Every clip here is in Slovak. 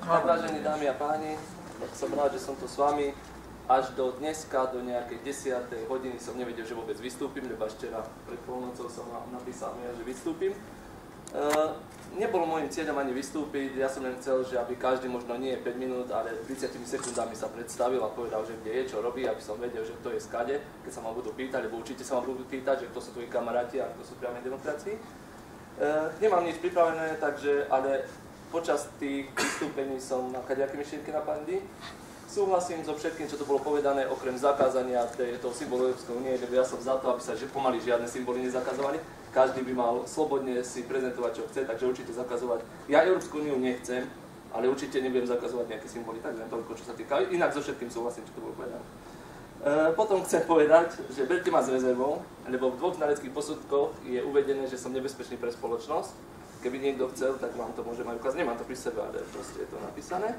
Tak, vážení dámy a páni, som rád, že som tu s vami. Až do dneska, do nejakej 10. hodiny som nevedel, že vôbec vystúpim, lebo včera pred polnocou som napísal, že vystúpim. Nebolo môjim cieľom ani vystúpiť, ja som len chcel, že aby každý možno nie 5 minút, ale 30 sekundami sa predstavil a povedal, že kde je, čo robí, aby som vedel, že kto je skade, keď sa ma budú pýtať, lebo určite sa ma budú pýtať, že kto sú tvoji kamaráti a kto sú priamej demokracii. Nemám nič pripravené, takže, ale počas tých vystúpení som na kadejaké myšlienky napadli. Súhlasím so všetkým, čo to bolo povedané, okrem zakázania toho symbolu Európskej únie, lebo ja som za to, aby sa pomaly žiadne symboly nezakazovali. Každý by mal slobodne si prezentovať, čo chce, takže určite zakazovať. Ja Európsku úniu nechcem, ale určite nebudem zakazovať nejaké symboly, tak len toľko, čo sa týka. Inak so všetkým súhlasím, čo to bolo povedané. Potom chcem povedať, že berte ma s rezervou, lebo v dvoch znaleckých posudkoch je uvedené, že som nebezpečný pre spoločnosť. Keby niekto chcel, tak vám to môžem aj ukázať. Nemám to pri sebe, ale proste je to napísané.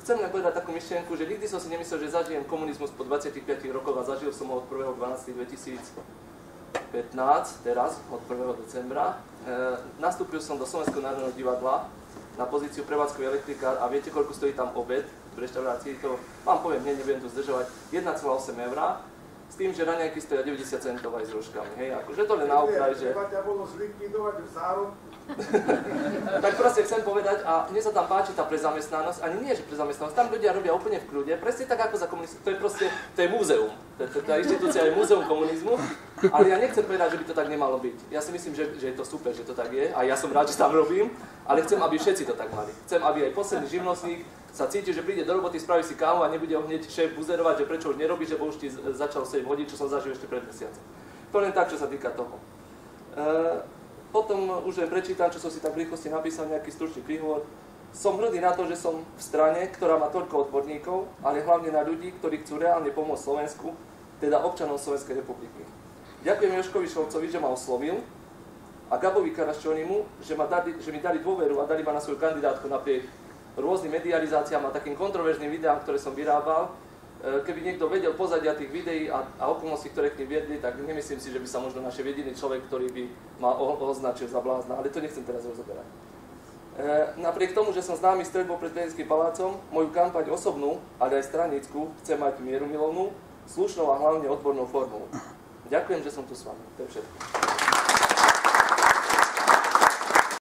Chcem len povedať takú myšlienku, že nikdy som si nemyslel, že zažijem komunizmus po 25 rokoch a zažil som ho od 1.12.2015, teraz, od 1. decembra. Nastúpil som do Slovenského národného divadla na pozíciu prevádzkový elektrikár a viete, koľko stojí tam obed v reštaurácii? To vám poviem, nebudem tu zdržovať, 1,8 €, s tým, že raňajky stoja 90 centov aj s rožkami, hej, akože to len na okraj, že... Treba ťa bolo zlikvidovať v zárom. Tak proste chcem povedať, a mne sa tam páči tá prezamestnanosť, ani nie, že prezamestnanosť, tam ľudia robia úplne v kľude, presne tak ako za komunizmu, to je proste, to je múzeum, tá inštitúcia je múzeum komunizmu, ale ja nechcem povedať, že by to tak nemalo byť. Ja si myslím, že je to super, že to tak je, a ja som rád, že tam robím, ale chcem, aby všetci to tak mali. Chcem, aby aj posledný živnostník sa cíti, že príde do roboty, spraví si kávu a nebude ho hneď šéf buzerovať, že prečo už nerobí, že už ti začal 7 hodín, čo som zažil ešte pred mesiacom. To len tak, čo sa týka toho. Potom už len prečítam, čo som si tak v rýchlosti napísal, nejaký stručný príhovor. Som hrdý na to, že som v strane, ktorá má toľko odborníkov, ale hlavne na ľudí, ktorí chcú reálne pomôcť Slovensku, teda občanom Slovenskej republiky. Ďakujem Jožkovi Šolcovi, že ma oslovil, a Gabovi Karaščonimu, že mi dali dôveru a dali ma na svoju kandidátku napriek rôznym medializáciám a takým kontroverzným videám, ktoré som vyrábal. Keby niekto vedel pozadia tých videí a okolností, ktoré k nim viedli, tak nemyslím si, že by sa možno našiel jediný človek, ktorý by ma označil za blázna, ale to nechcem teraz rozoberať. Napriek tomu, že som známy streľbou pred prezidentským palácom, moju kampaň osobnú, ale aj stranickú, chcem mať mierumilovnú, slušnou a hlavne odbornou formou. Ďakujem, že som tu s vami. To je všetko.